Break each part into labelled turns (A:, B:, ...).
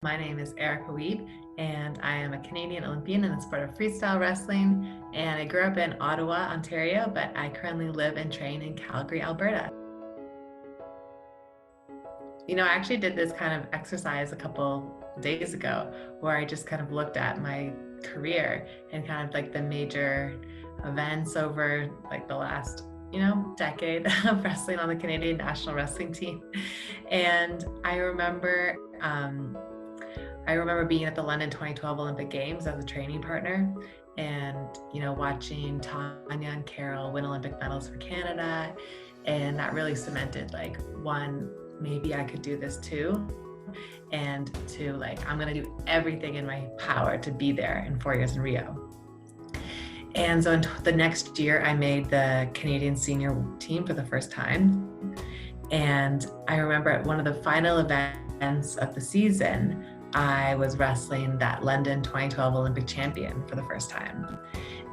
A: My name is Erica Wiebe, and I am a Canadian Olympian in the sport of freestyle wrestling. And I grew up in Ottawa, Ontario, but I currently live and train in Calgary, Alberta. I actually did this kind of exercise a couple days ago where I just kind of looked at my career and kind of like the major events over like the last decade of wrestling on the Canadian national wrestling team. And I remember being at the London 2012 Olympic Games as a training partner and, watching Tanya and Carol win Olympic medals for Canada. And that really cemented like, one, maybe I could do this too. And two, like, I'm going to do everything in my power to be there in 4 years in Rio. And so in the next year, I made the Canadian senior team for the first time. And I remember at one of the final events of the season, I was wrestling that London 2012 Olympic champion for the first time.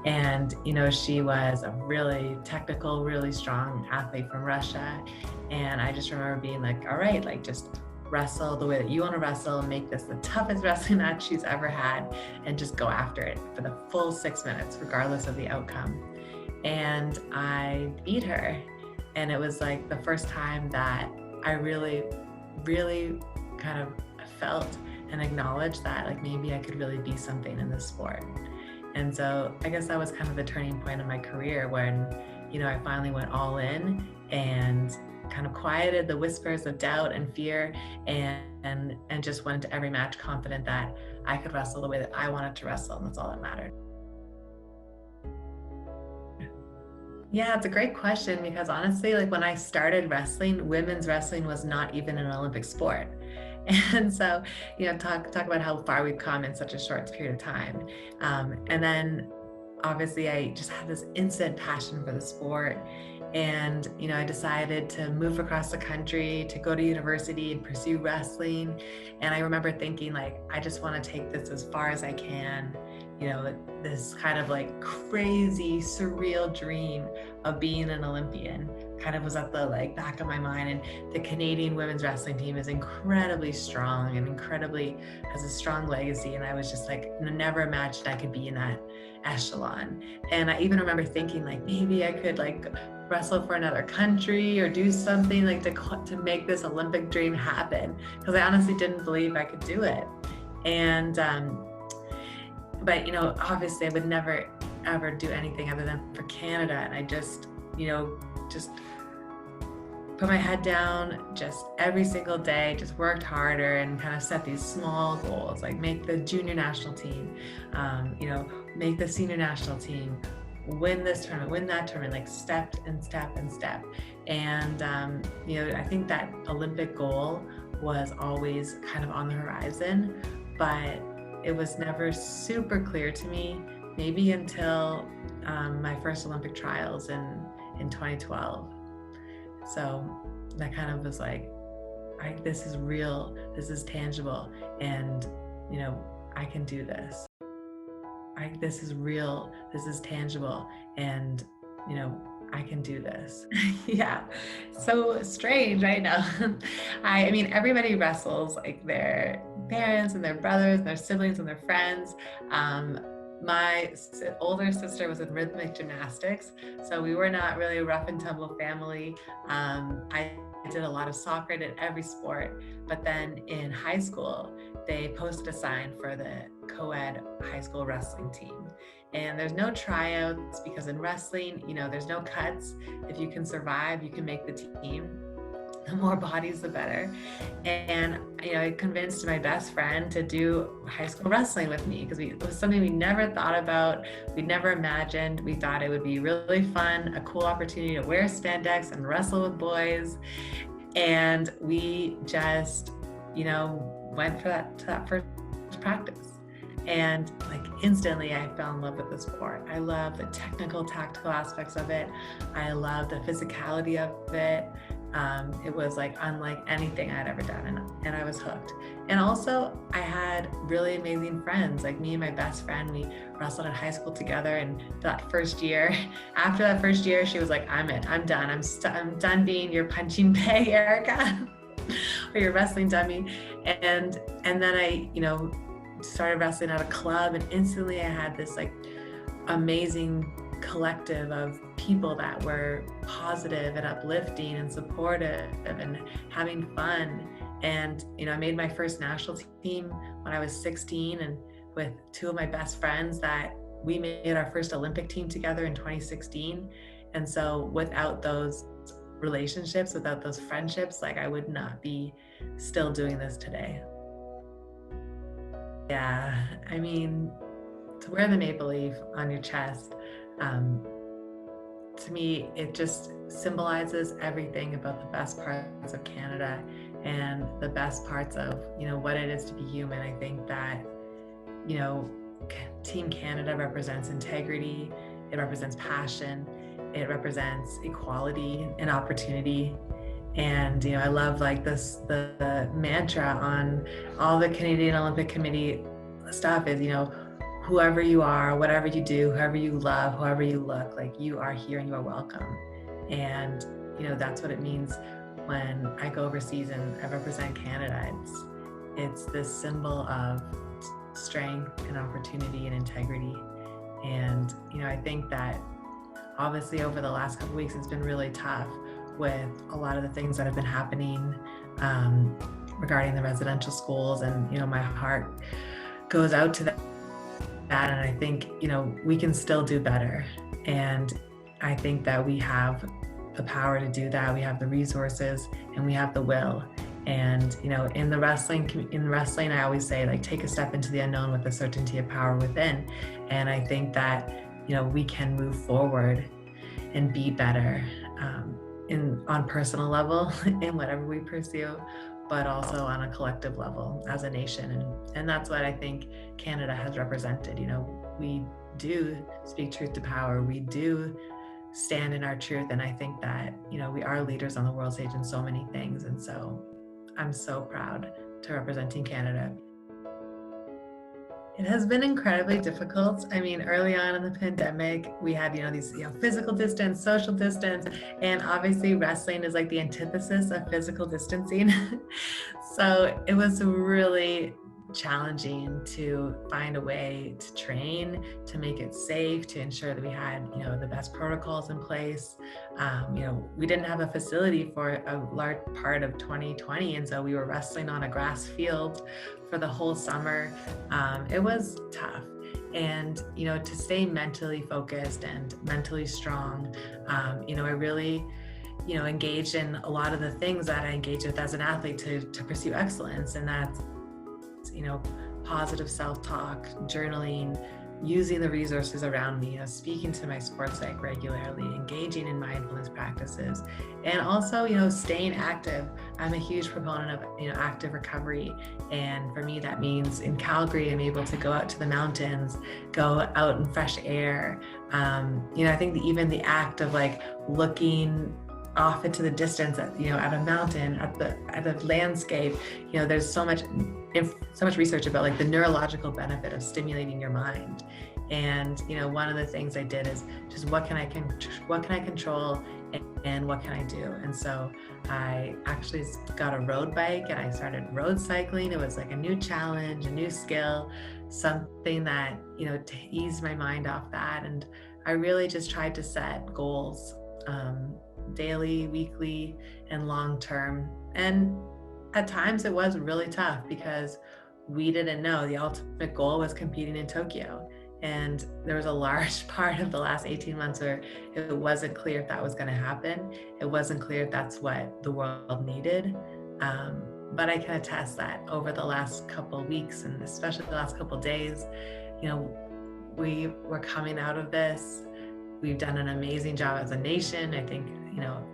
A: And, she was a really technical, really strong athlete from Russia. And I just remember being like, all right, like just wrestle the way that you want to wrestle, make this the toughest wrestling match she's ever had, and just go after it for the full 6 minutes, regardless of the outcome. And I beat her. And it was like the first time that I really, really kind of felt and acknowledged that like maybe I could really be something in this sport. And so I guess that was kind of the turning point in my career when, I finally went all in and kind of quieted the whispers of doubt and fear and just went into every match confident that I could wrestle the way that I wanted to wrestle, and that's all that mattered. Yeah, it's a great question because honestly, like when I started wrestling, women's wrestling was not even an Olympic sport. And so, talk about how far we've come in such a short period of time. And then obviously I just had this instant passion for the sport. And, I decided to move across the country to go to university and pursue wrestling. And I remember thinking like, I just want to take this as far as I can. This kind of like crazy, surreal dream of being an Olympian kind of was at the like back of my mind. And the Canadian women's wrestling team is incredibly strong and has a strong legacy. And I was just like, never imagined I could be in that echelon. And I even remember thinking like, maybe I could like wrestle for another country or do something like to make this Olympic dream happen. Because I honestly didn't believe I could do it. And, but, obviously I would never, ever do anything other than for Canada. And I just, just put my head down just every single day, just worked harder and kind of set these small goals, like make the junior national team, make the senior national team, win this tournament, win that tournament, like step and step and step. And, I think that Olympic goal was always kind of on the horizon, but it was never super clear to me, maybe until my first Olympic trials in 2012. So that kind of was like, this is real, this is tangible, and, I can do this. This is real, this is tangible, and, I can do this. Yeah, so strange, I know. I mean, everybody wrestles like their parents and their brothers and their siblings and their friends. My older sister was in rhythmic gymnastics, so we were not really a rough and tumble family. I did a lot of soccer, I did every sport, but then in high school, they posted a sign for the co-ed high school wrestling team. And there's no tryouts because in wrestling, there's no cuts. If you can survive, you can make the team. The more bodies, the better. And, I convinced my best friend to do high school wrestling with me because it was something we never thought about. We never imagined. We thought it would be really fun, a cool opportunity to wear spandex and wrestle with boys. And we just, went for that first practice. And like instantly I fell in love with the sport. I love the technical, tactical aspects of it. I love the physicality of it. It was like unlike anything I'd ever done, and I was hooked. And also I had really amazing friends, like me and my best friend, we wrestled in high school together. And that first year, after that first year, she was like, I'm done. I'm done being your punching bag, Erica. or your wrestling dummy. And then I, started wrestling at a club, and instantly I had this like amazing collective of people that were positive and uplifting and supportive and having fun. And I made my first national team when I was 16, and with two of my best friends that we made our first Olympic team together in 2016. And so without those relationships, without those friendships, like I would not be still doing this today. Yeah, I mean, to wear the maple leaf on your chest, to me, it just symbolizes everything about the best parts of Canada and the best parts of, what it is to be human. I think that, Team Canada represents integrity, it represents passion, it represents equality and opportunity. And, I love like the mantra on all the Canadian Olympic Committee stuff is, whoever you are, whatever you do, whoever you love, however you look, like you are here and you are welcome. And, that's what it means when I go overseas and I represent Canada. It's this symbol of strength and opportunity and integrity. And, I think that obviously over the last couple of weeks, it's been really tough with a lot of the things that have been happening regarding the residential schools. And, my heart goes out to that. And I think, we can still do better. And I think that we have the power to do that. We have the resources and we have the will. And, in wrestling, I always say, like, take a step into the unknown with the certainty of power within. And I think that, we can move forward and be better on personal level in whatever we pursue, but also on a collective level as a nation. And that's what I think Canada has represented. We do speak truth to power. We do stand in our truth. And I think that, we are leaders on the world stage in so many things. And so I'm so proud to represent Team Canada. It has been incredibly difficult. I mean, early on in the pandemic, we had, these, physical distance, social distance, and obviously wrestling is like the antithesis of physical distancing. So it was really challenging to find a way to train, to make it safe, to ensure that we had, the best protocols in place. We didn't have a facility for a large part of 2020. And so we were wrestling on a grass field for the whole summer. It was tough. And, to stay mentally focused and mentally strong, I really, engaged in a lot of the things that I engaged with as an athlete to pursue excellence. And that's, positive self-talk, journaling, using the resources around me, speaking to my sports psych regularly, engaging in mindfulness practices, and also, staying active. I'm a huge proponent of, active recovery. And for me, that means in Calgary, I'm able to go out to the mountains, go out in fresh air. I think even the act of like looking off into the distance at a mountain, at the landscape, there's so much research about like the neurological benefit of stimulating your mind. And one of the things I did is just what can I control and what can I do? And so I actually got a road bike and I started road cycling. It was like a new challenge, a new skill, something that to ease my mind off that. And I really just tried to set goals, daily, weekly, and long term. And at times it was really tough because we didn't know the ultimate goal was competing in Tokyo. And there was a large part of the last 18 months where it wasn't clear if that was going to happen. It wasn't clear if that's what the world needed. But I can attest that over the last couple of weeks, and especially the last couple of days, we were coming out of this. We've done an amazing job as a nation, I think,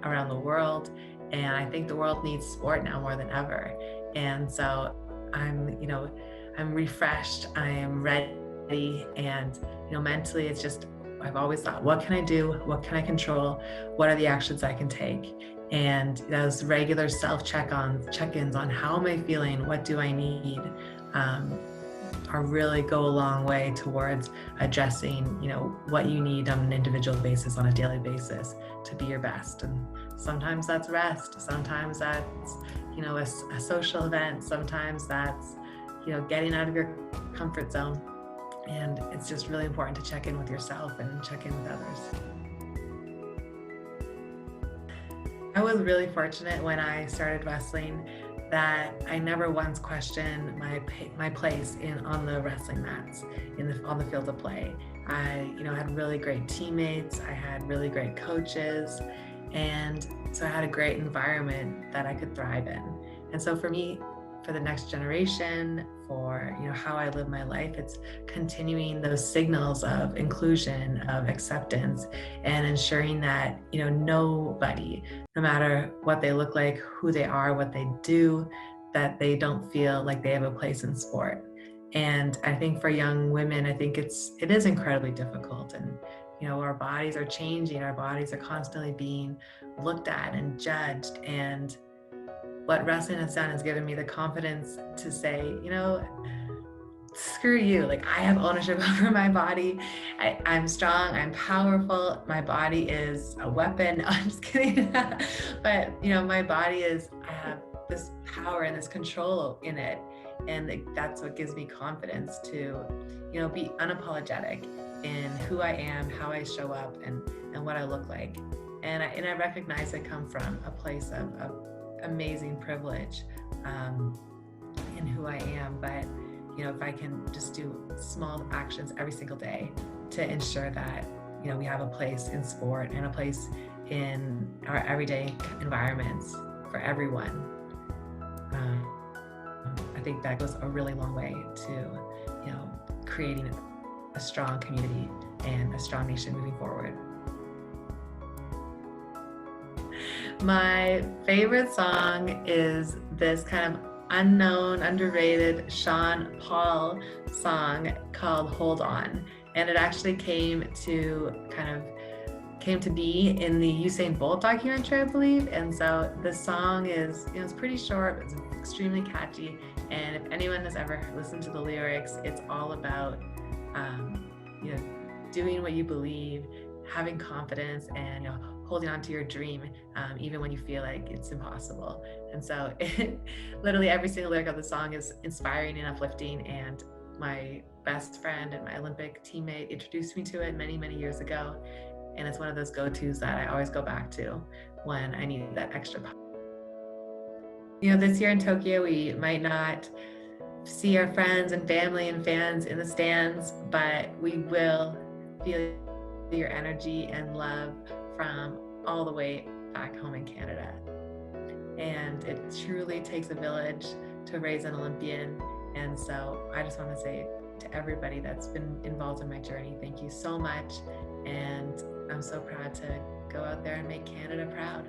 A: around the world. And I think the world needs sport now more than ever. And so I'm refreshed, I am ready. And, mentally, it's just, I've always thought, what can I do? What can I control? What are the actions I can take? And those regular self check-ins on how am I feeling? What do I need? are really go a long way towards addressing, what you need on an individual basis, on a daily basis, to be your best. And sometimes that's rest, sometimes that's, a social event, sometimes that's, getting out of your comfort zone. And it's just really important to check in with yourself and check in with others. I was really fortunate when I started wrestling that I never once questioned my place on the wrestling mats, on the field of play. I had really great teammates, I had really great coaches, and so I had a great environment that I could thrive in. And so for me, for the next generation, for how I live my life, it's continuing those signals of inclusion, of acceptance, and ensuring that nobody, no matter what they look like, who they are, what they do, that they don't feel like they have a place in sport. And I think for young women, I think it is incredibly difficult. And our bodies are changing, our bodies are constantly being looked at and judged. And what wrestling has done is given me the confidence to say, screw you. Like, I have ownership over my body. I'm strong, I'm powerful. My body is a weapon. No, I'm just kidding. But, my body I have this power and this control in it. And that's what gives me confidence to, be unapologetic in who I am, how I show up, and what I look like. And I recognize I come from a place of amazing privilege in who I am. But if I can just do small actions every single day to ensure that we have a place in sport and a place in our everyday environments for everyone, I think that goes a really long way to creating a strong community and a strong nation moving forward. My favorite song is this kind of unknown, underrated Sean Paul song called Hold On. And it actually came to be in the Usain Bolt documentary, I believe. And so the song is, it's pretty short, it's extremely catchy. And if anyone has ever listened to the lyrics, it's all about, doing what you believe, having confidence, and holding on to your dream, even when you feel like it's impossible. And so literally every single lyric of the song is inspiring and uplifting. And my best friend and my Olympic teammate introduced me to it many, many years ago. And it's one of those go-tos that I always go back to when I need that extra power. This year in Tokyo, we might not see our friends and family and fans in the stands, but we will feel your energy and love from all the way back home in Canada. And it truly takes a village to raise an Olympian. And so I just want to say to everybody that's been involved in my journey, thank you so much. And I'm so proud to go out there and make Canada proud.